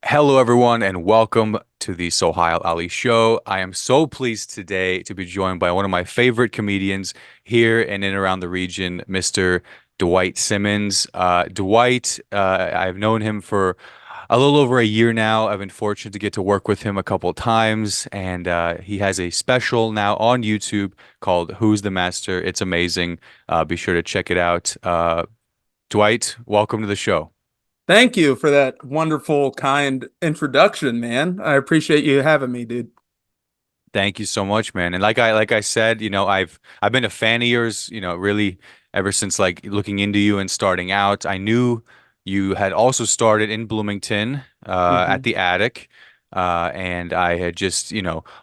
Hello, everyone, and welcome to the Sohile Ali Show. I am so pleased today to be joined by one of my favorite comedians here and in around the region, Mr. Dwight Simmons. Dwight, I've known him for a little over a year now. I've been fortunate to get to work with him a couple of times, and he has a special now on YouTube called Who's the Master? It's amazing. Be sure to check it out. Dwight, welcome to the show. Thank you for that wonderful, kind introduction, man. I appreciate you having me, dude. Thank you so much, man. And like I said, I've been a fan of yours, really ever since like looking into you and starting out. I knew you had also started in Bloomington at Hmm. the Attic. And I had just,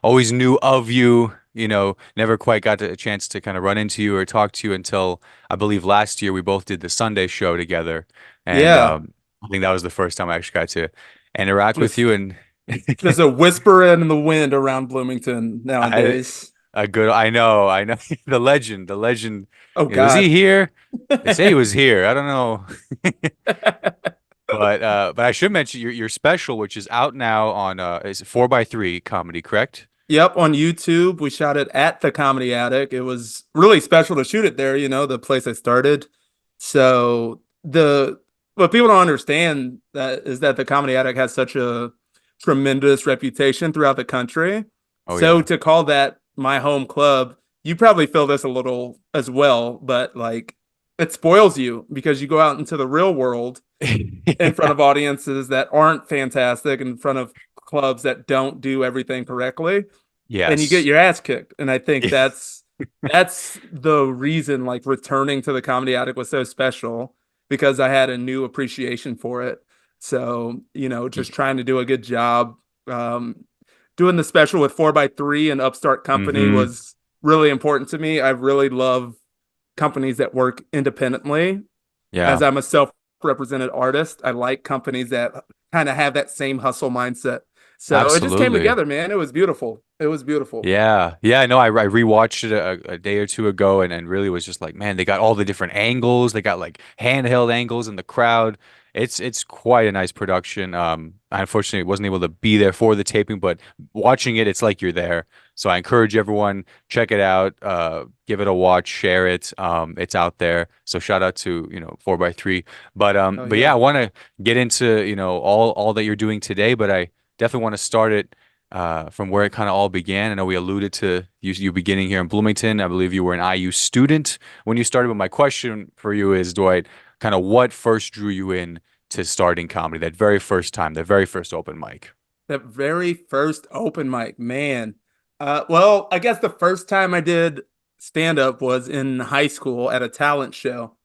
always knew of you, never quite got a chance to kind of run into you or talk to you until I believe last year we both did the Sunday show together. And Yeah, I think that was the first time I actually got to interact with just you and just a whisper in the wind around Bloomington I nowadays. A good, I know the legend. Oh Was he God. here? They say he was here. I don't know, but I should mention your special, which is out now on is 4x3 comedy, correct? Yep, on YouTube, we shot it at the Comedy Attic. It was really special to shoot it there, the place I started. So the what people don't understand that is that the Comedy Attic has such a tremendous reputation throughout the country. Oh So yeah. to call that my home club, you probably feel this a little as well, but like it spoils you because you go out into the real world in front Yeah. of audiences that aren't fantastic, in front of clubs that don't do everything correctly, and you get Yes. your ass kicked. And I think that's the reason like returning to the Comedy Attic was so special, because I had a new appreciation for it. So, just trying to do a good job. Doing the special with 4x3 and Upstart Company Mm-hmm. was really important to me. I really love companies that work independently. As Yeah. I'm a self-represented artist, I like companies that kind of have that same hustle mindset. So it just came Absolutely. together, man. It was beautiful. It was beautiful. Yeah, yeah, no, I rewatched it a day or two ago and really was just like, man, they got all the different angles. They got like handheld angles in the crowd. It's quite a nice production. I unfortunately wasn't able to be there for the taping, but watching it, it's like you're there. So I encourage everyone, check it out, give it a watch, share it. It's out there. So shout out to, 4x3. Oh But yeah, I yeah. want to get into, all that you're doing today, but I definitely want to start it from where it kind of all began. I know we alluded to you beginning here in Bloomington. I believe you were an IU student when you started. But my question for you is, Dwight, kind of what first drew you in to starting comedy? That very first time, that very first open mic. That very first open mic, man. Well, I guess the first time I did stand up was in high school at a talent show.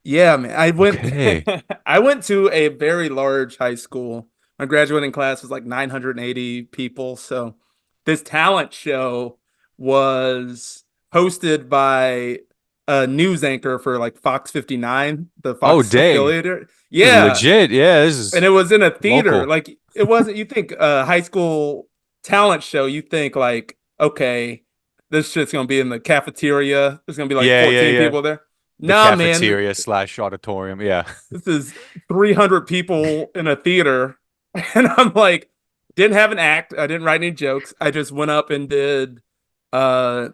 Yeah, man. I went Okay. I went to a very large high school. My graduating class was like 980 people. So this talent show was hosted by a news anchor for like Fox 59, the Oh, Fox dang. affiliate. This is Yeah. legit. Yeah, this And is it was in a theater. local. Like it wasn't, you think a high school talent show, you think like, okay, this shit's gonna be in the cafeteria. There's gonna be like Yeah, yeah, 14 yeah. people there. The Nah, man, cafeteria slash auditorium. Yeah. this is 300 people in a theater. And I'm like, didn't have an act. I didn't write any jokes. I just went up and did uh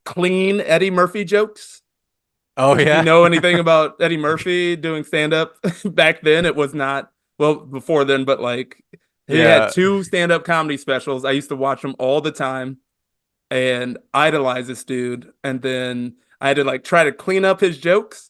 clean Eddie Murphy jokes. Oh, If you yeah. know anything about Eddie Murphy doing stand up back then, it was not, well, before then, but like he had Yeah. two stand up comedy specials. I used to watch them all the time and idolize this dude. And then I had to like try to clean up his jokes.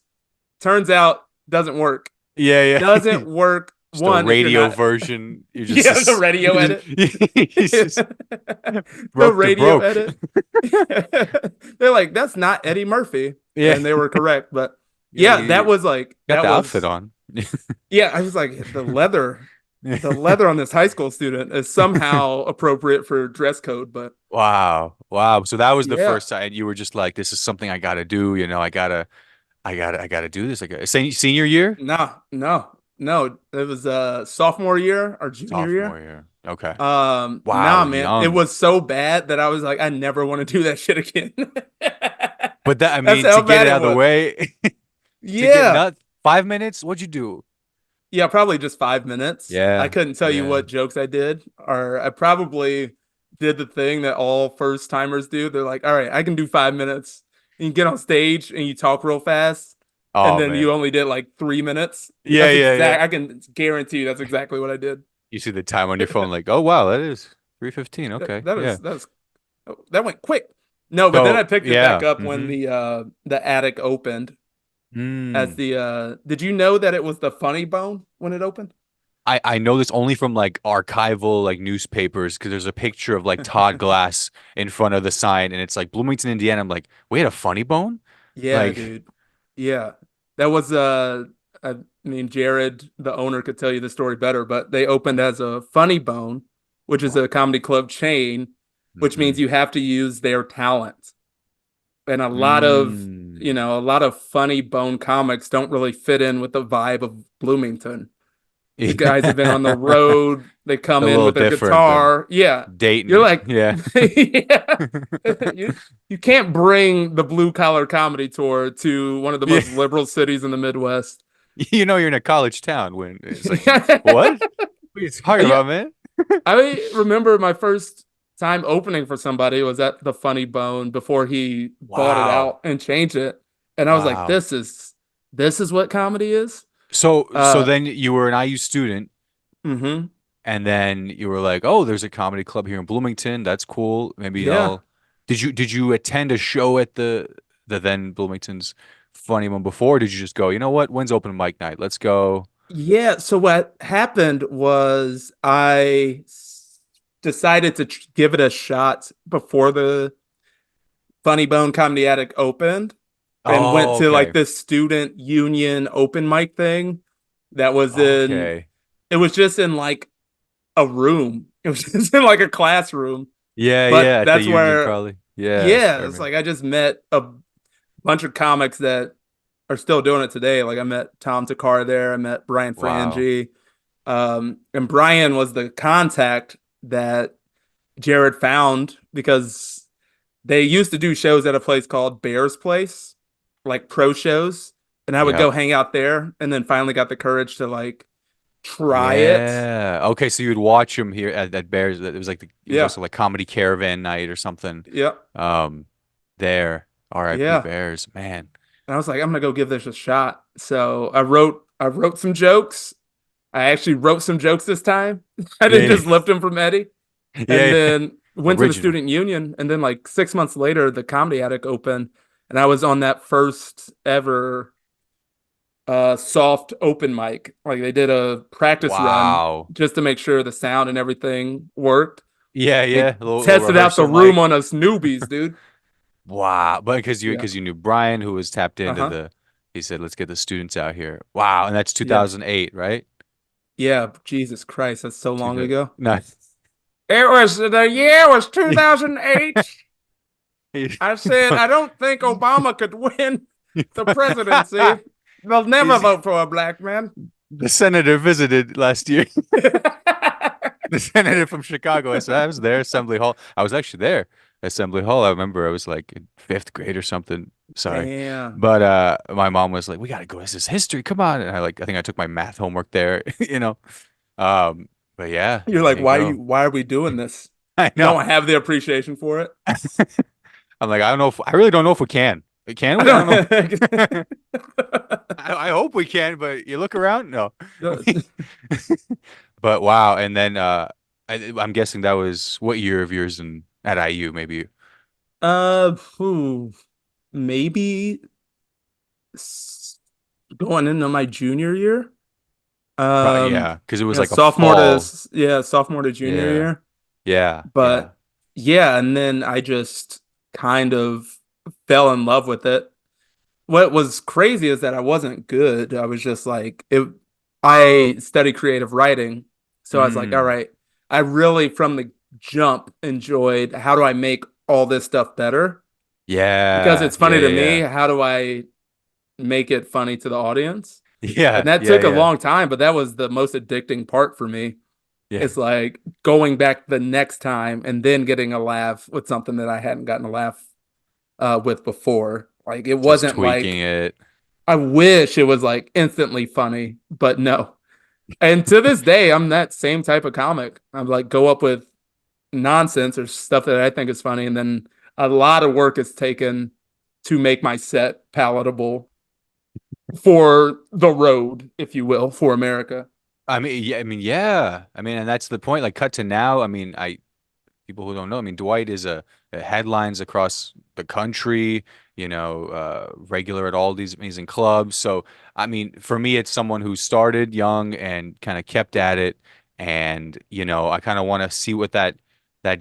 Turns out doesn't work. Yeah, yeah. Doesn't work. Just a One, if you're radio not, version. You're just, yeah, the radio edit. he's just The broke the radio broke. edit. They're like, that's not Eddie Murphy. Yeah. And they were correct. But Yeah, yeah, you got that the outfit was, on. yeah, I was like, the leather on this high school student is somehow appropriate for dress code. But Wow. Wow. So that was the yeah, first time you were just like, this is something I gotta do, I gotta do this. Senior year? no, no, no. It was sophomore year or junior Sophomore year. year. Okay. Nah, Wow, man, it young. was so bad that I was like, I never want to do that shit again. But That's to how get bad it out it of the was. way, to get Yeah. nut 5 minutes, what'd you do? Yeah, probably just 5 minutes. I Yeah, couldn't tell you yeah. what jokes I did, or I probably did the thing that all first timers do. They're like, all right, I can do 5 minutes. And you get on stage and you talk real fast, and Oh then man. you only did like 3 minutes. Yeah, That's yeah, yeah. exact. I can guarantee you that's exactly what I did. You see the time on your phone, like, oh wow, that is 3:15. That, Okay, that yeah. was that was that went quick. No, but then I So picked it back yeah. up when Mm-hmm. the attic opened as Mm. the did you know that it was the Funny Bone when it opened? I know this only from like archival like newspapers because there's a picture of like Todd Glass in front of the sign and it's like Bloomington, Indiana. I'm like, wait, a funny bone? Yeah, Like, dude. Yeah. That was I mean Jared, the owner, could tell you the story better, but they opened as a Funny Bone, which is a comedy club chain, which mm-hmm. means you have to use their talent. And Mm. a lot of Funny Bone comics don't really fit in with the vibe of Bloomington. The guys have been on the road, they A come in little with their different than guitar. Yeah. You're Dayton. like, Yeah. yeah. You you can't bring the blue collar comedy tour to one of the Yeah. most liberal cities in the Midwest. You know you're in a college town when it's like, what? What are you talking Yeah, about, man? I remember my first time opening for somebody was at the Funny Bone before he bought it Wow. out and changed it, and I was like, Wow. this is what comedy is. So Uh, then you were an IU student mm-hmm. and then you were like, "Oh, there's a comedy club here in Bloomington. That's cool. Maybe Yeah. I'll." Did you attend a show at the then Bloomington's Funny One before? Or did you just go, "You know what? When's open mic night? Let's go." Yeah, so what happened was decided to give it a shot before the Funny Bone Comedy Attic opened and went Oh, to like okay. this student union open mic thing that was in Okay. it was just in like a room. It was just in like a classroom. Yeah, But yeah, at the that's Union where probably. Yeah, I yeah, it's remember. like I just met a bunch of comics that are still doing it today. Like I met Tom Takar there, I met Brian Wow. Frangie. And Brian was the contact that Jared found because they used to do shows at a place called Bear's Place, like pro shows. And I would go Yep. hang out there and then finally got the courage to like try it. Yeah. Okay, so you'd watch him here at Bears. It was Yeah. also like comedy caravan night or something. Yeah. Um, there. R.I.P. Yeah. Bears, man. And I was like, I'm gonna go give this a shot. So I wrote some jokes. I actually wrote some jokes this time. I didn't Yeah, just lift them from Eddie. And yeah, yeah. then went to the Original. student union. And then like 6 months later, the comedy attic opened. And I was on that first ever soft open mic. Like they did a practice run Wow. just to make sure the sound and everything worked. Yeah, They yeah. A little tested out the rehearsal room mic. on us newbies, dude. Wow. But because you Yeah. because you knew Brian, who was tapped into Uh-huh. the, he said, let's get the students out here. Wow. And that's Yeah. 2008, right? Yeah. Jesus Christ, that's so long ago. No. The year was 2008. I said, I don't think Obama could win the presidency. They'll never He's, vote for a black man. the senator visited last year. The senator from Chicago. I was there, Assembly Hall. I was actually there, Assembly Hall. I remember I was like in fifth grade or something. Sorry. Damn. But my mom was like, we gotta go. This is history. Come on. And I think I took my math homework there, you know. Um, but yeah, You're there like, you go. why are we doing this? I You know. don't have the appreciation for it. I'm like, I don't know if I really don't know if we can. Can I we? I don't know. don't I hope we can, but you look around, no. But wow, and then I'm guessing that was what year of yours in at IU, maybe. Whew, maybe s- going into my junior year. Um, Yeah, because it was yeah, like a fall. sophomore to junior Yeah, year. yeah, yeah. But yeah, and then I just kind of fell in love with it. What was crazy is that I wasn't good. I was just like it. I studied creative writing, so I was like, all Mm, right, I really from the jump enjoyed how do I make all this stuff better? Because yeah, it's yeah, funny to me. yeah, How do I make it funny to the audience? And yeah, that yeah, took a yeah, long time, but that was the most addicting part for me. yeah. It's like going back the next time and then getting a laugh with something that I hadn't gotten a laugh with before. Like it Just wasn't tweaking like it. I wish it was like instantly funny, but no. And to this day, I'm that same type of comic. I'm like go up with nonsense or stuff that I think is funny, and then a lot of work is taken to make my set palatable for the road, if you will, for America. and that's the point. Like, cut to now. I mean, I people who don't know. I mean, Dwight is a headlines across the country. Regular at all these amazing clubs. So, I mean, for me, it's someone who started young and kind of kept at it. And I kind of want to see what that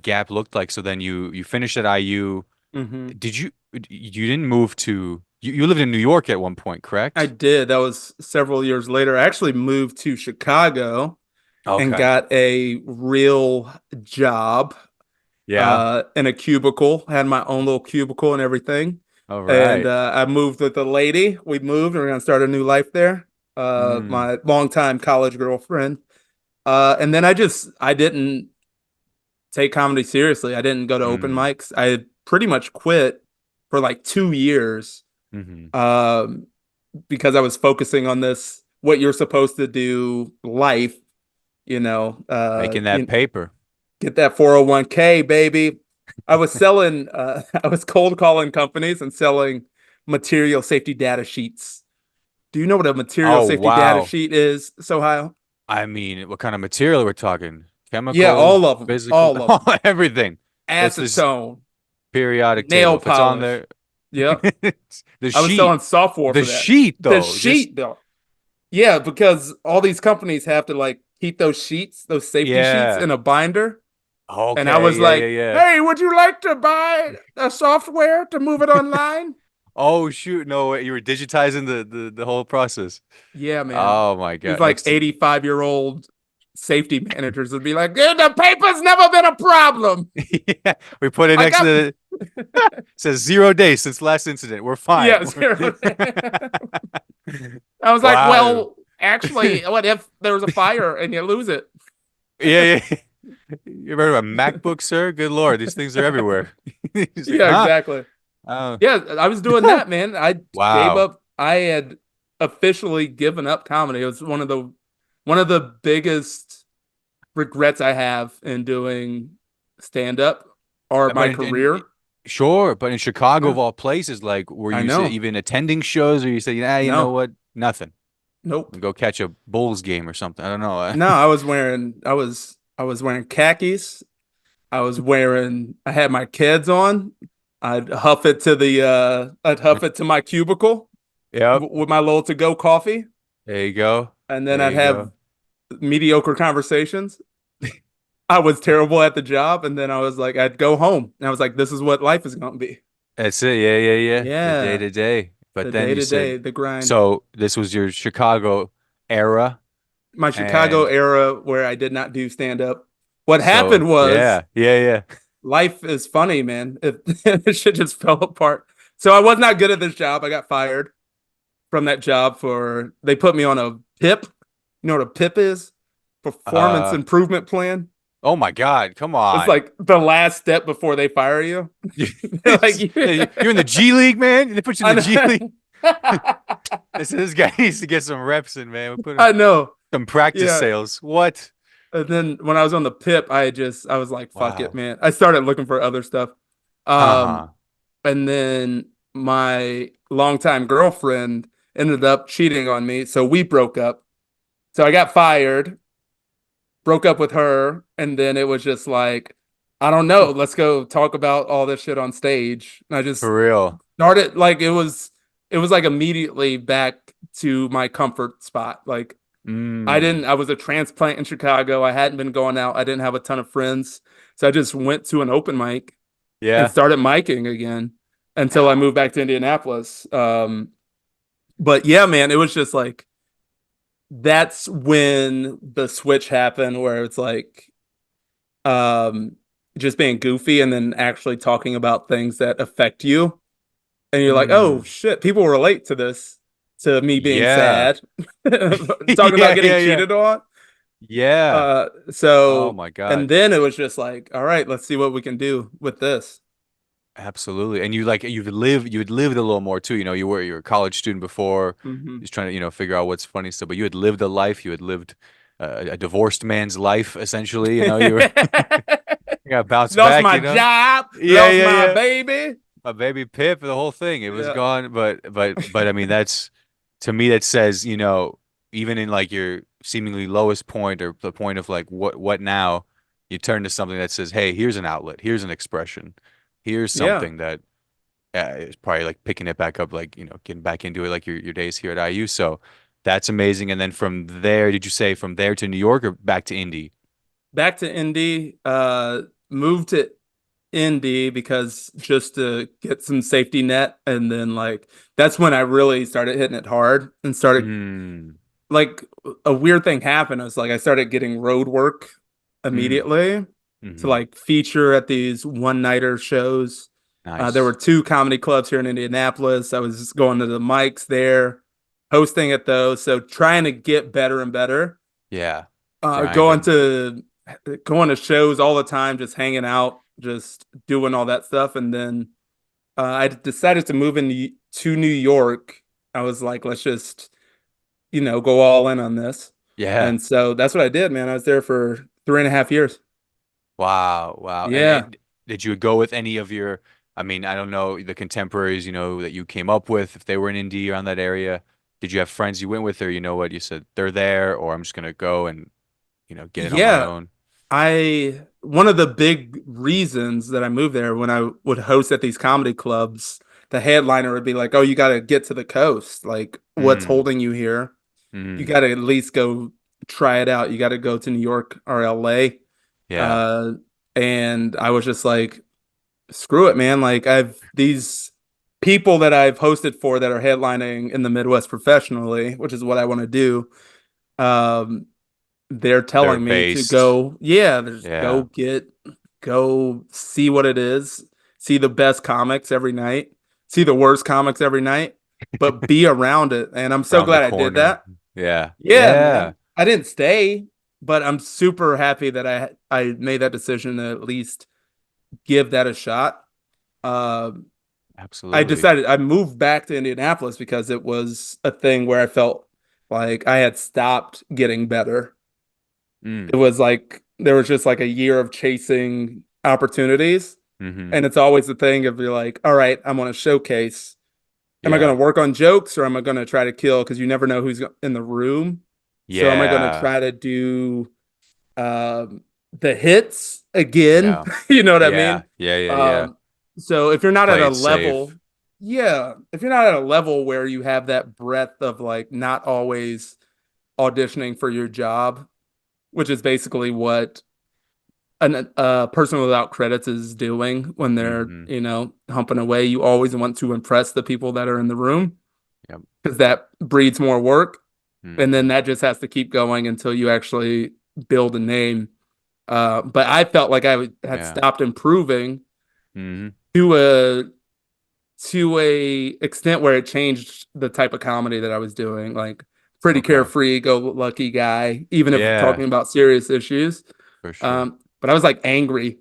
gap looked like. So then you finished at IU. Hmm. Did you didn't move to you lived in New York at one point, I correct? did. That was several years later. I actually moved to Chicago and Okay. got a real job Yeah. in a cubicle, had my own little cubicle and everything. All And right. I moved with a lady. We moved and we're gonna start a new life there. Mm, My longtime college girlfriend. And then I didn't take comedy seriously. I didn't go to open mm, mics. I had pretty much quit for like 2 years hmm. um, because I was focusing on this what you're supposed to do life, Making that paper. get that 401k, baby. I was selling, I was cold calling companies and selling material safety data sheets. Do you know what a material Oh, safety data wow. sheet is, Sohile? I mean, what kind of material we're talking? Yeah, Chemical, all of them, physical, all of them. everything. It's this Acetone, periodic table. nail If it's on polish. there, Yep. the I was sheet, selling software the for that. sheet The though, just sheet, though. Yeah, because all these companies have to like keep those sheets, those safety sheets yeah. in a binder. And I Okay, was yeah, yeah, like, yeah. hey, would you like to buy a software to move it online? Oh shoot, no way. You were digitizing the whole process. Yeah, man. Oh my These God. like Next to 85-year-old safety managers would be like, "Dude, the paper's never been a problem. yeah, we put it I next to got the says 0 days since last incident. We're fine. yeah, zero. I was like, Wow. well, actually, what if there was a fire and you lose it? Yeah, yeah. You ever heard of a MacBook, sir? Good Lord, these things are everywhere. He's like, Yeah, huh? exactly. Oh, Yeah, I was doing that, man. I gave wow. up. I had officially given up comedy. It was one of the biggest regrets I have in doing stand up or But my career. sure, but in Chicago of Yeah, all places, like, were I you know. even attending shows, or you say, you know No, what? Nothing. nope. Go catch a Bulls game or something. I don't know. No, I was wearing khakis. I had my kids on. I'd huff it to my cubicle Yep. with my little to go coffee, There you go. and then There I'd you have go. mediocre conversations. I was terrible at the job, and then I was like, I'd go home, and I was like, this is what life is going to be. That's it. Yeah, yeah, yeah. The day Yeah, to day. But the then day you to said, day, the grind. so this was your Chicago era. My Chicago And era where I did not do stand up. What so, happened was yeah, yeah, yeah. life is funny, man. It shit just fell apart. So I was not good at this job. I got fired from that job for they put me on a PIP. You know what a PIP is? Performance Uh, improvement plan. oh my God, come It's on. like the last step before they fire you. They're like, You're in the G League, man. They put you in I the G League. know. This guy needs to get some reps in, man. We put him I know. some practice Yeah. sales. What? And then when I was on the PIP, I was like, fuck it, Wow. man. I started looking for other stuff. Um, Uh-huh. and then my longtime girlfriend ended up cheating on me, so we broke up. So I got fired, broke up with her, and then it was just like, I don't know, let's go talk about all this shit on stage. And I just For real. started like it was like immediately back to my comfort spot. Like Mm. I was a transplant in Chicago. I hadn't been going out. I didn't have a ton of friends. So I just went to an open mic and Yeah. started miking again until I Oh, moved back to Indianapolis. But yeah, man, it was just like that's when the switch happened where it's like um just being goofy and then actually talking about things that affect you. And you're like, oh mm. shit, people relate to this, to me being Yeah. sad, talking about Yeah, getting yeah, yeah. cheated on. Yeah. Oh So my and God. then it was just like, all right, let's see what we can do with this. Absolutely. And you had lived a little more too. You were a college student before, Hmm. just trying to, figure out what's funny stuff, but you had lived a life, you had lived a divorced man's life, essentially. You got bounced Lost back, my job, Yeah, lost yeah, my yeah. baby. My baby Pip, the whole thing, it was Yeah. gone. But I mean, to me, that says, even in like your seemingly lowest point or the point of like what now, you turn to something that says, hey, here's an outlet, here's an expression, here's Yeah. something that is probably like picking it back up, like, getting back into it, like your days here at IU. So that's amazing. And then from there, did you say from there to New York or back to Indy? Back to Indy, moved to Indy because just to get some safety net. And then like that's when I really started hitting it hard and started Mm, like a weird thing happened. It was like I started getting road work mm, immediately to mm-hmm. like feature at these one-nighter shows. There were Nice. two comedy clubs here in Indianapolis. I was just going to the mics there, hosting at those. So trying to get better and better. Yeah. Uh, going Grinding. to going to shows all the time, just hanging out, just doing all that stuff. And then I decided to move to New York. I was like, let's just, go all in on this. Yeah. And so that's what I did, man. I was there for 3.5 years. Wow, wow. Yeah. And did you go with any of your, I mean, I don't know, the contemporaries, that you came up with, if they were in Indy around that area? Did you have friends you went with, or what, you said they're there, or I'm just gonna go and, get it on my Yeah. own? One of the big reasons that I moved there when I would host at these comedy clubs, the headliner would be like, "Oh, you got to get to the coast. Like, what's Mm, holding you here? You mm, got to at least go try it out. You got to go to New York or LA." yeah. Uh, and I was just like, "Screw it, man. Like, I've these people that I've hosted for that are headlining in the Midwest professionally, which is what I want to do. Um, they're They're telling me to based. go, yeah, just Yeah. go see what it is, see the best comics every night, see the worst comics every night, but be around it. And I'm so Around the glad I did corner. that. Yeah. Yeah, Yeah. man. I didn't stay, but I'm super happy that I made that decision to at least give that a shot. Uh, I Absolutely. decided I moved back to Indianapolis because it was a thing where I felt like I had stopped getting better. It Mm. was like there was just like a year of chasing opportunities. Mm-hmm. And it's always the thing of you're like, all right, I'm on a showcase. Am I going Yeah. to work on jokes or am I going to try to kill? Because you never know who's in the room. So am I going to Yeah. try to do the hits again? Yeah. You know what I Yeah. mean? Yeah. Yeah. Yeah. Um, so if you're not at Play a it safe. level, yeah, if you're not at a level where you have that breadth of like not always auditioning for your job, which is basically what a person without credits is doing when they're, Mm-hmm. humping away. You always want to impress the people that are in the room Yep. because that breeds more work. And then Mm-hmm. that just has to keep going until you actually build a name. But I felt like had Yeah. stopped improving Mm-hmm. to a to a extent where it changed the type of comedy that I was doing. Like pretty Okay. carefree, go lucky guy, even if Yeah, talking about serious issues. for sure. But I was like angry.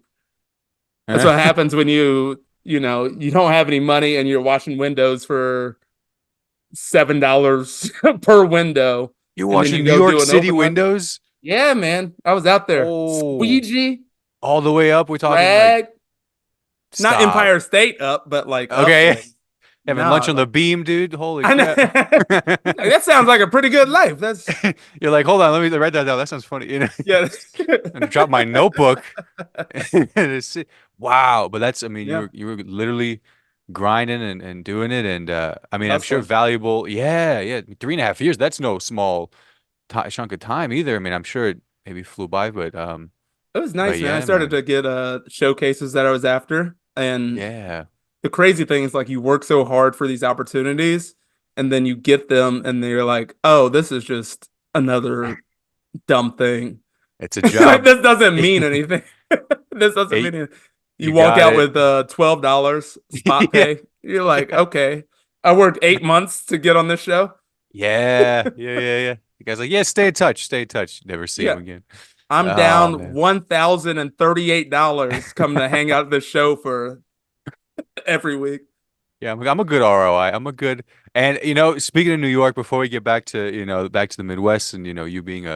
That's what happens when you don't have any money and you're washing windows for $7 per window, You're and then you watching New go York do an City open mic. windows? Yeah, man, I was out there. Oh, Squeegee, all the way up. We're talking like, rag, not stop. Empire State up, but like Okay. upland. Having lunch Nah, on the like beam, dude. Holy I know. crap. That sounds like a pretty good life. That's You're like, hold on, let me write that down. That sounds funny. yeah, And drop my notebook. Wow. But I mean, you yeah, were you were literally grinding and doing it. And I mean, I'm sure hustling. valuable. Yeah, yeah. 3.5 years. That's no small ti chunk of time either. I mean, I'm sure it maybe flew by, It was but nice, man. I yeah, started man. to get showcases that I was after, and Yeah. the crazy thing is like you work so hard for these opportunities and then you get them and they're like, "Oh, this is just another dumb thing." It's a Like job. this doesn't mean anything. This doesn't Hey, mean anything. You you walk got out it. with $12 spot Yeah. pay. You're like, "Okay, I worked 8 months to get on this show." Yeah. Yeah. Yeah. Yeah. The guy's like, yeah, stay in touch. Stay in touch. Never see him Yeah, again. I'm Oh down man. $1,038 coming to hang out at this show for every week. Yeah, I'm a good ROI. I'm a good, and speaking of New York, before we get back to, back to the Midwest and, you being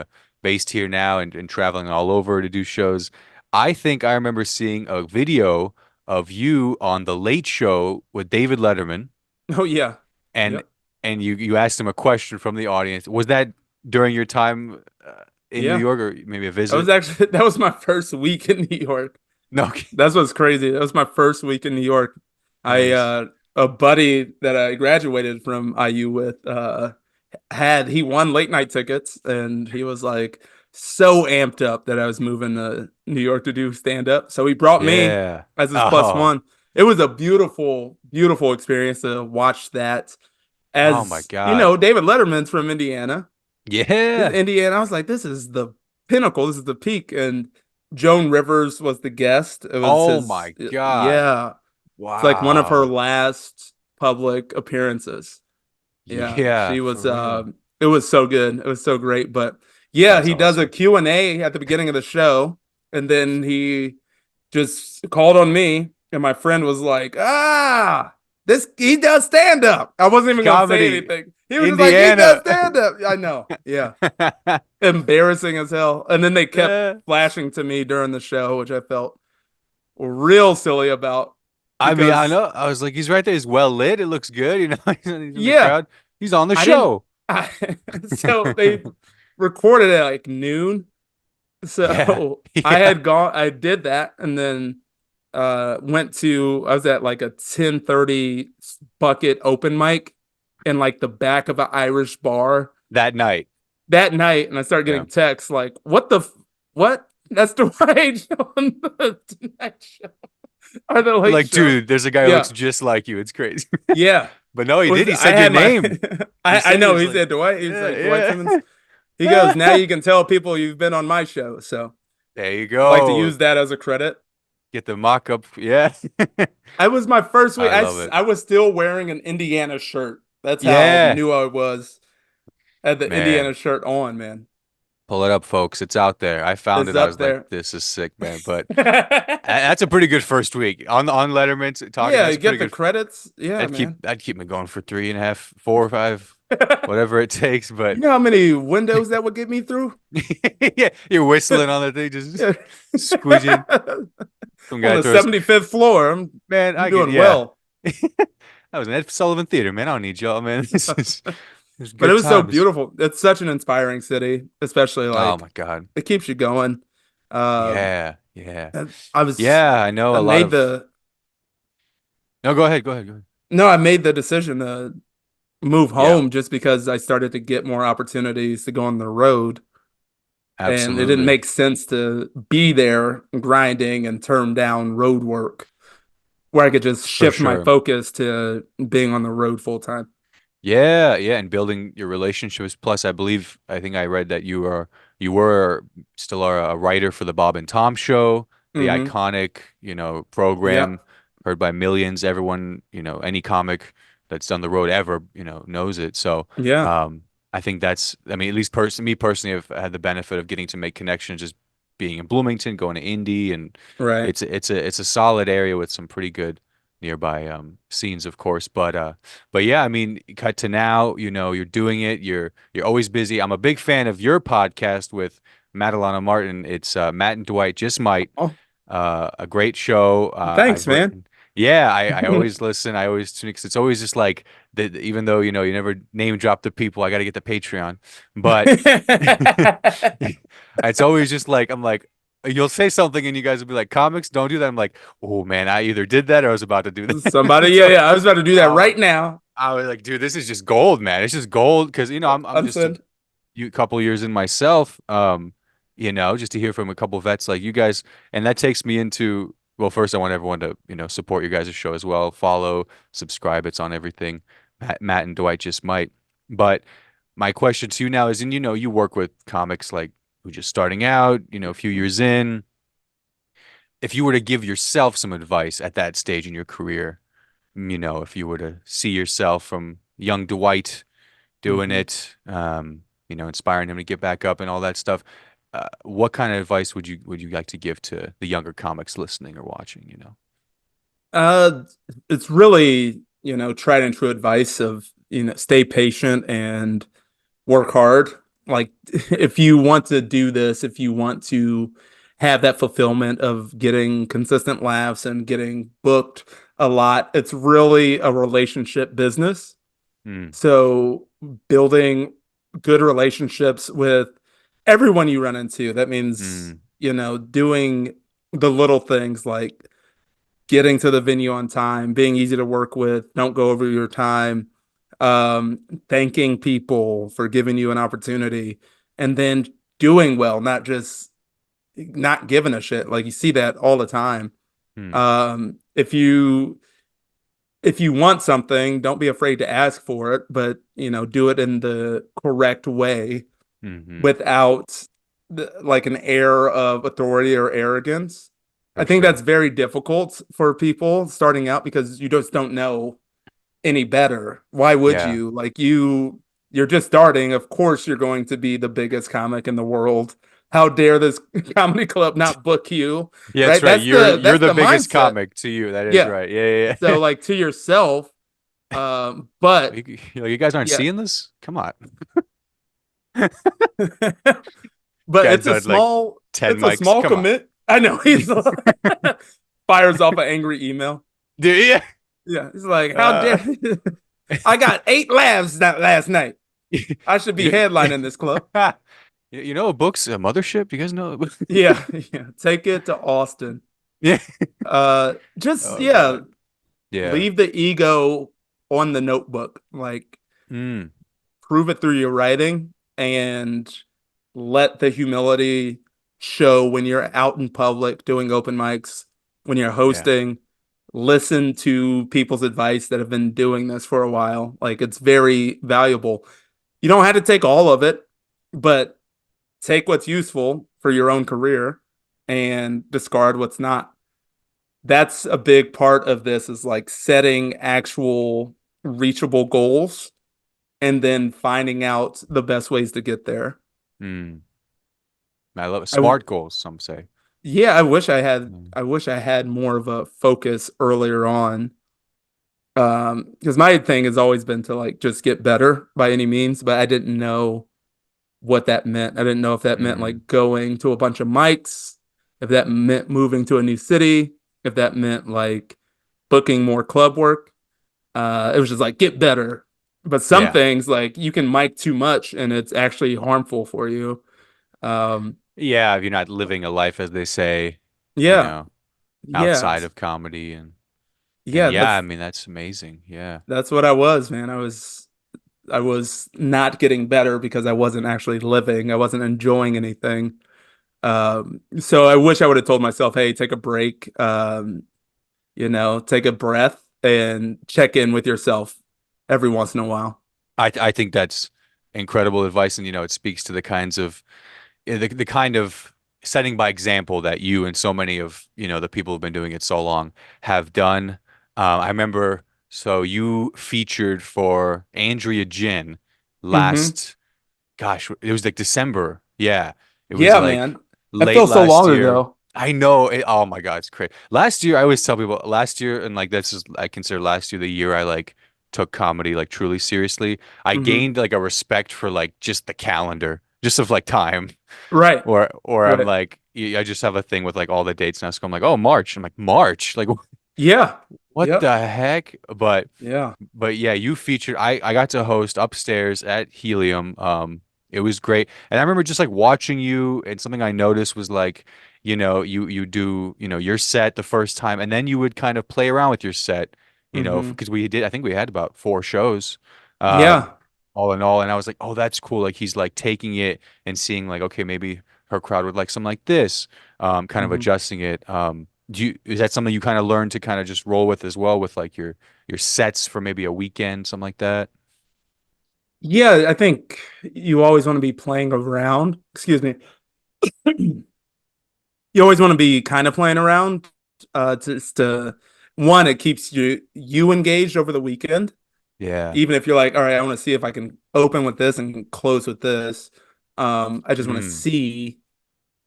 based here now and traveling all over to do shows, I think I remember seeing a video of you on the Late Show with David Letterman, Oh yeah. and Yep. you asked him a question from the audience. Was that during your time in New Yeah. York or maybe a I was visit? actually that was my first week in New York. No. That's what's crazy. That was my first week in New York. I Nice. a buddy that I graduated from IU with had he won late night tickets and he was like so amped up that I was moving to New York to do stand up. So he brought me Yeah. as his plus Oh. one. It was a beautiful, beautiful experience to watch that. Oh my As you God. know, David Letterman's from Indiana. He's Yeah. Indiana. I was like, this is the pinnacle. This is the peak. And Joan Rivers was the guest. It was Oh his, my God. yeah. It's like one of her Wow. last public appearances. Yeah, Yeah, she for was real. it was so good. It was so great. But yeah, That's he does a awesome. Q&A at the beginning of the show, and then he just called on me, and my friend was like, this he does stand up. I wasn't even gonna say Comedy, anything. He was just like, he does Indiana. stand up. I know. Yeah. Embarrassing as hell. And then they kept Yeah. flashing to me during the show, which I felt real silly about I mean, I because know. I was like, he's right there. He's well lit. It looks good. He's in the yeah, crowd. He's on the I didn't show. I, so they recorded at like noon. Yeah. So Yeah. I did that and then I was at like a 10:30 bucket open mic in like the back of an Irish bar That night. that night, and I started Yeah. getting texts like, what? That's Dwight on the Tonight Show or the You're Late like, Show. dude, there's a guy who looks Yeah, just like you. It's crazy. yeah. But no, he Was did. He I said your had my name. He I said he know was he like, said Dwight. He's like Dwight yeah, Simmons. He goes, now yeah. you can tell people you've been on my show. So There you I like to go. use that as a credit. Get the mock up. Yeah. I was my first week. I love it. I was still wearing an Indiana shirt. That's how Yeah. new I was. Had the Man. Indiana shirt on, man. Pull it up, folks. It's out there. I found It's it. I up was like, there. this is sick, man. But that's a pretty good first week on Letterman talking. Yeah, That's you a pretty get the good. credits. Yeah, man. I'd keep me going for 3.5, 4 or 5, whatever it takes. You But know how many windows that would get me through? yeah, you're whistling on the thing, just Yeah. squeezing. Some On guy the throws, 75th floor. man. I'm I get doing yeah. well. I was in Ed Sullivan Theater, man. I don't need y'all, man. This is But it good was so times. beautiful. It's such an inspiring city, especially Oh like my God. it keeps you going. Um, Yeah, yeah, and I was yeah. I know I a lot made of. the No, go ahead. Go ahead. Go ahead. no, I made the decision to move Yeah, home just because I started to get more opportunities to go on the road. And it didn't absolutely. make sense to be there grinding and turn down road work where I could just For shift my sure. focus to being on the road full time. Yeah, yeah, and building your relationships. Plus, I think I read that you were still are a writer for the Bob and Tom show, the Hmm. iconic, Yeah. program heard by millions. Everyone, any comic that's done the road ever, knows it. So, Yeah. um, I think I mean, at least me personally, I've had the benefit of getting to make connections just being in Bloomington, going to Indy, and Right. it's a solid area with some pretty good nearby scenes, of course. But yeah, I mean, cut to now, you're doing it. You're always busy. I'm a big fan of your podcast with Madelana Martin. It's Matt and Dwight Just Might. Oh, A great show. thanks, I've man. written. Yeah, I always listen. I always tune because it's always just like even though you never name drop the people, I got to get the Patreon. But it's always just like I'm like you'll say something and you guys will be like comics don't do that. I'm like, oh man, I either did that or I was about to do that. Somebody, yeah, So yeah. I was about to do that I was right now. I was like, dude, this is just gold, man. It's just gold because I'm just a Unsend. couple years in myself, just to hear from a couple vets like you guys, and that takes me into well, first I want everyone to support your guys' show as well, follow, subscribe. It's on everything. Matt and Dwight Just Might. But my question to you now is, and you work with comics like who just starting out, a few years in. If you were to give yourself some advice at that stage in your career, if you were to see yourself from young Dwight doing Hmm. it, inspiring him to get back up and all that stuff, what kind of advice would you like to give to the younger comics listening or watching? Uh, it's really, tried and true advice of, stay patient and work hard. Like if you want to do this, if you want to have that fulfillment of getting consistent laughs and getting booked a lot, it's really a relationship business. Mm, So building good relationships with everyone you run into, that means, mm, doing the little things like getting to the venue on time, being easy to work with, don't go over your time, um, thanking people for giving you an opportunity, and then doing well, not just not giving a shit. Like you see that all the time. mm, If you want something, don't be afraid to ask for it, but do it in the correct way mm-hmm. without like an air of authority or arrogance. I For think that's sure. very difficult for people starting out because you just don't know any better. Why would Yeah. you? Like you're just starting. Of course you're going to be the biggest comic in the world. How dare this comedy club not book you? Yeah, that's Right? right. That's You're the you're that's the the biggest mindset. comic to you. That is Yeah. right. Yeah, yeah, yeah. So like to yourself, but You guys aren't yeah. seeing this? Come on. But Guy's done like 10 it's a mics. small Come on. commit. I know he's fires off an angry email. Dude, yeah. Yeah, he's like, "How Uh, dare I got 8 laughs that last night. I should be you, headlining this club." you know a book's a mothership? You guys know? Yeah, yeah. Take it to Austin. Yeah. Just Oh yeah, God. Yeah. leave the ego on the notebook. Like Mm, prove it through your writing and let the humility show when you're out in public doing open mics, when you're yeah. hosting. Listen to people's advice that have been doing this for a while. Like it's very valuable. You don't have to take all of it, but take what's useful for your own career and discard what's not. That's a big part of this is like setting actual reachable goals and then finding out the best ways to get there. Mm. I love it. I Smart goals, some say. Yeah, Mm. I wish I had more of a focus earlier on. Because my thing has always been to like just get better by any means, but I didn't know what that meant. I didn't know if that meant Mm. like going to a bunch of mics, if that meant moving to a new city, if that meant like booking more club work. It was just like get better. But some Yeah. things like you can mic too much and it's actually harmful for you. Um, Yeah, if you're not living a life, as they say, you yeah, know, yeah, outside of comedy and yeah. yeah, I mean that's amazing. Yeah. That's what I was, man. I was not getting better because I wasn't actually living. I wasn't enjoying anything. So I wish I would have told myself, hey, take a break, take a breath and check in with yourself every once in a while. I think that's incredible advice, and it speaks to the kinds of the kind of setting by example that you and so many of the people who've been doing it so long have done. I remember, so you featured for Andrea Jin Hmm. last, gosh, it was like December. Yeah, it was Yeah, like man. That late feels so last long year. ago. I know it. Oh my God, it's crazy. Last year, I always tell people last year, and like this is I consider last year the year I like took comedy like truly seriously. I Hmm. gained like a respect for like just the calendar, just of like time, Right. or I'm Right. like I just have a thing with like all the dates now. So I'm like, oh March. I'm like March. Like Yeah. what Yep. the heck? Yeah. But yeah, you featured I got to host upstairs at Helium. It was great. And I remember just like watching you, and something I noticed was like, you do, your set the first time, and then you would kind of play around with your set, Hmm. because I think we had about 4 shows, um, Yeah. all in all. And I was like, oh, that's cool. Like he's like taking it and seeing like, okay, maybe her crowd would like something like this, kind of Hmm. adjusting it. Is that something you kind of learn to kind of just roll with as well with like your sets for maybe a weekend, something like that? Yeah, I think you always want to be playing around. Excuse me. You always want to be kind of playing around. Just to one, it keeps you engaged over the weekend. Yeah. Even if you're like, all right, I want to see if I can open with this and close with this. I just want to Mm. see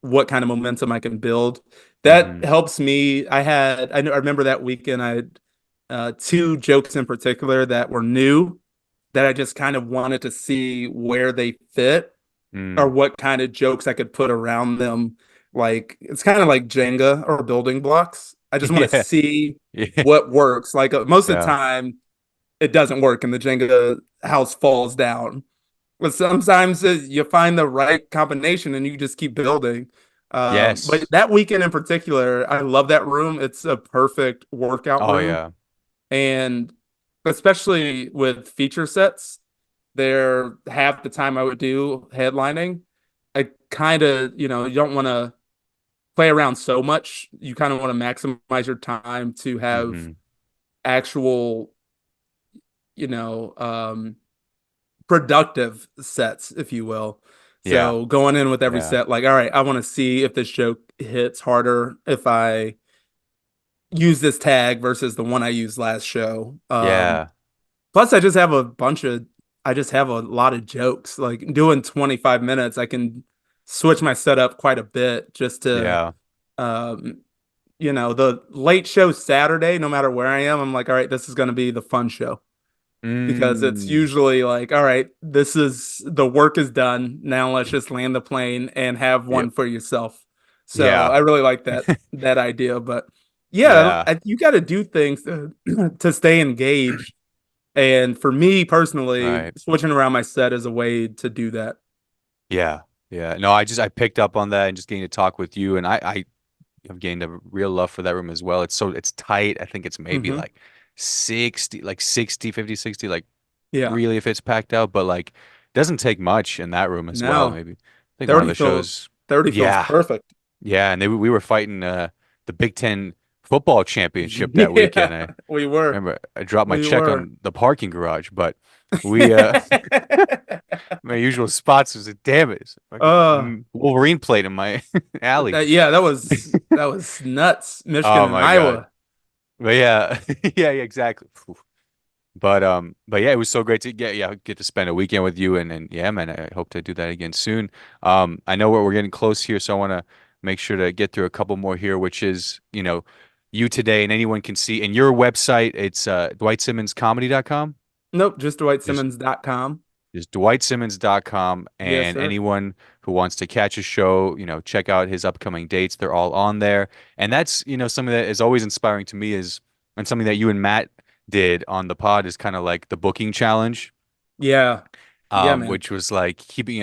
what kind of momentum I can build. that Hmm. helps me. I remember that weekend I had two jokes in particular that were new that I just kind of wanted to see where they fit or Mm. what kind of jokes I could put around them. Like it's kind of like Jenga or building blocks. I just want to Yeah. see Yeah. what works. Like most of the Yeah. time, it doesn't work and the Jenga house falls down. But sometimes you find the right combination and you just keep building. But Yes. that weekend in particular, I love that room. It's a perfect workout Oh room. yeah. And especially with feature sets, there half the time I would do headlining. I kind of, you don't want to play around so much. You kind of want to maximize your time to have Hmm. actual, you know, um, productive sets, if you will. Yeah. So going in with every Yeah. set, like, all right, I want to see if this joke hits harder if I use this tag versus the one I used last show. Yeah. Plus, I just have a lot of jokes. Like doing 25 minutes, I can switch my setup quite a bit just to, Yeah. um, the late show Saturday, no matter where I am, I'm like, all right, this is going to be the fun show because it's Mm. usually like, all right, the work is done. Now let's just land the plane and have Yep. one for yourself. So Yeah. I really like that idea. But yeah, Yeah. you got to do things to stay engaged. And for me personally, Right. switching around my set is a way to do that. Yeah. Yeah. No, I picked up on that and just getting to talk with you, and I have gained a real love for that room as well. It's tight. I think it's maybe Hmm. like 60, like 60, 50, 60, like Yeah. really if it's packed out, but like doesn't take much in that room as well. No, Maybe I think one of 30 the feels shows. 30 feels Yeah. perfect. Yeah, and we were fighting the Big Ten football championship that Yeah, weekend. I we were. remember I dropped my We check were. on the parking garage, but we my usual spots was damn it, it's fucking uh Wolverine plate in my alley. yeah, that was nuts. Michigan Oh and my God. Iowa. But yeah, yeah, yeah, exactly. Phew. But yeah, it was so great to get to spend a weekend with you, and yeah, man, I hope to do that again soon. I know we're getting close here, so I want to make sure to get through a couple more here, which is, you today, and anyone can see in your website, it's dwightsimmonscomedy.com. Nope, just Just dwightsimmons.com. just dwightsimmons.com, Yes, and sir. anyone who wants to catch a show, check out his upcoming dates. They're all on there. And that's, something that is always inspiring to me is, and something that you and Matt did on the pod is kind of like the booking challenge, Yeah. Yeah, man. which was like keeping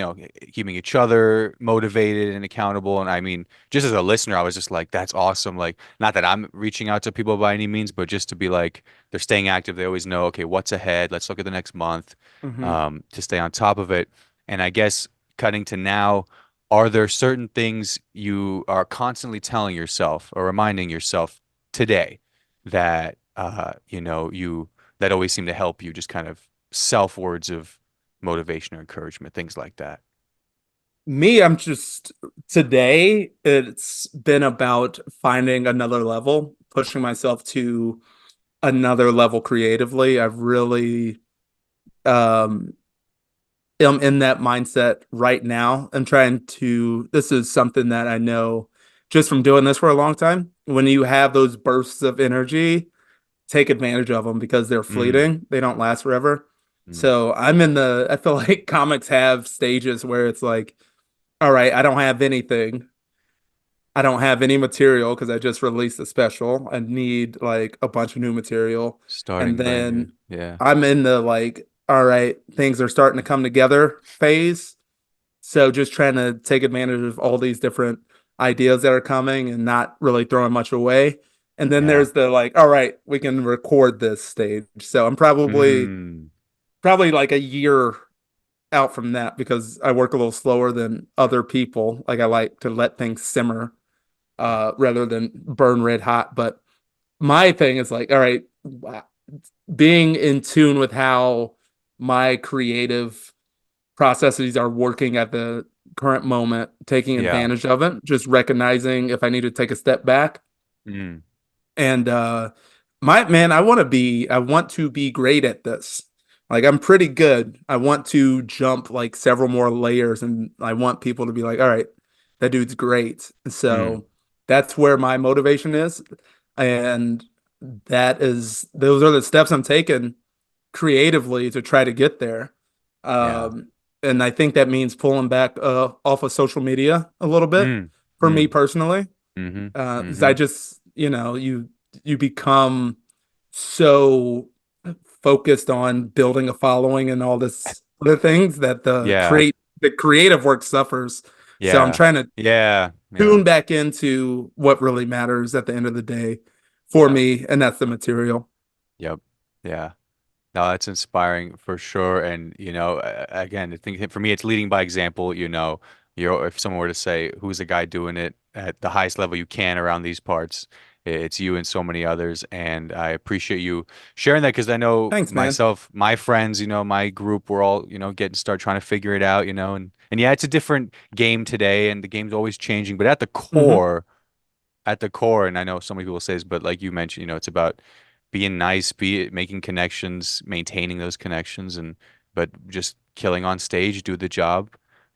each other motivated and accountable. And I mean, just as a listener, I was just like, that's awesome. Like, not that I'm reaching out to people by any means, but just to be like, they're staying active. They always know, okay, what's ahead? Let's look at the next month, Hmm. to stay on top of it. And I guess cutting to now, are there certain things you are constantly telling yourself or reminding yourself today that, that always seem to help you, just kind of self words of motivation or encouragement, things like that. Me, I'm just today, it's been about finding another level, pushing myself to another level creatively. I've really um am in that mindset right now. This is something that I know just from doing this for a long time. When you have those bursts of energy, take advantage of them because they're Mm, fleeting. They don't last forever. mm, So I feel like comics have stages where it's like, all right, I don't have any material because I just released a special. I need like a bunch of new material. And starting brand new. then Yeah. I'm in the like, all right, things are starting to come together phase. So just trying to take advantage of all these different ideas that are coming and not really throwing much away. And then Yeah. there's the like, all right, we can record this stage. So I'm Mm, probably like a year out from that because I work a little slower than other people. Like I like to let things simmer rather than burn red hot. But my thing is like, all right, being in tune with how my creative processes are working at the current moment, taking yeah. advantage of it, just recognizing if I need to take a step back. Mm, And my man, I want to be great at this. Like I'm pretty good. I want to jump like several more layers and I want people to be like, all right, that dude's great. mm. So that's where my motivation is. And those are the steps I'm taking creatively to try to get there. Yeah. And I think that means pulling back off of social media a little bit Mm. for me Mm. personally. Mm-hmm. 'Cause I Mm-hmm. just, you become so focused on building a following and all this other things that Yeah. the creative work suffers. So I'm Yeah. trying to Yeah. Yeah. tune back into what really matters at the end of the day for Yeah. me, and that's the material. Yep. Yeah. No, that's inspiring for sure. And, again, I think for me, it's leading by example. If someone were to say, who's the guy doing it at the highest level you can around these parts, it's you and so many others. And I appreciate you sharing that because I know Thanks, man. myself, my friends, my group, we're all, start trying to figure it out, and yeah, it's a different game today and the game's always changing. But Hmm. at the core, and I know so many people say this, but like you mentioned, it's about being nice, be making connections, maintaining those connections, and but just killing on stage, do the job,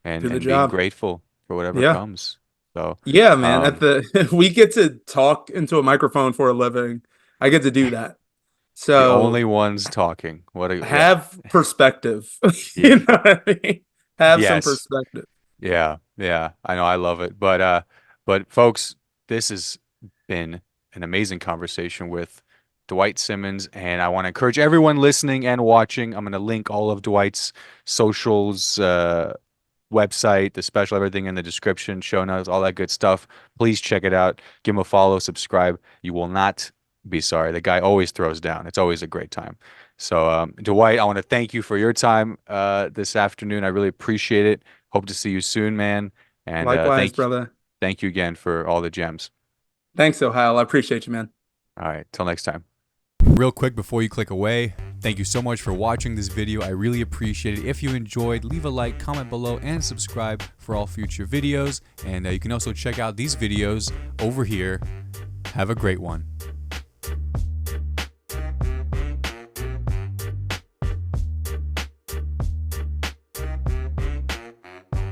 and Do the being job. grateful for whatever Yeah. comes. So, Yeah, man. At um, the we get to talk into a microphone for a living. I get to do that. the only So ones talking. What a yeah, have perspective. yeah, You know what I mean? Have some yes, perspective. yeah, yeah. I know, I love it, but folks, this has been an amazing conversation with Dwight Simmons, and I want to encourage everyone listening and watching. I'm going to link all of Dwight's socials, website, the special, everything in the description, show notes, all that good stuff. Please check it out. Give him a follow, subscribe. You will not be sorry. The guy always throws down. It's always a great time. So, Dwight, I want to thank you for your time this afternoon. I really appreciate it. Hope to see you soon, man. And Likewise, brother. thank you again for all the gems. Thanks, Sohile. I appreciate you, man. All right, till next time. Real quick before you click away, thank you so much for watching this video. I really appreciate it. If you enjoyed, leave a like, comment below, and subscribe for all future videos. And you can also check out these videos over here. Have a great one.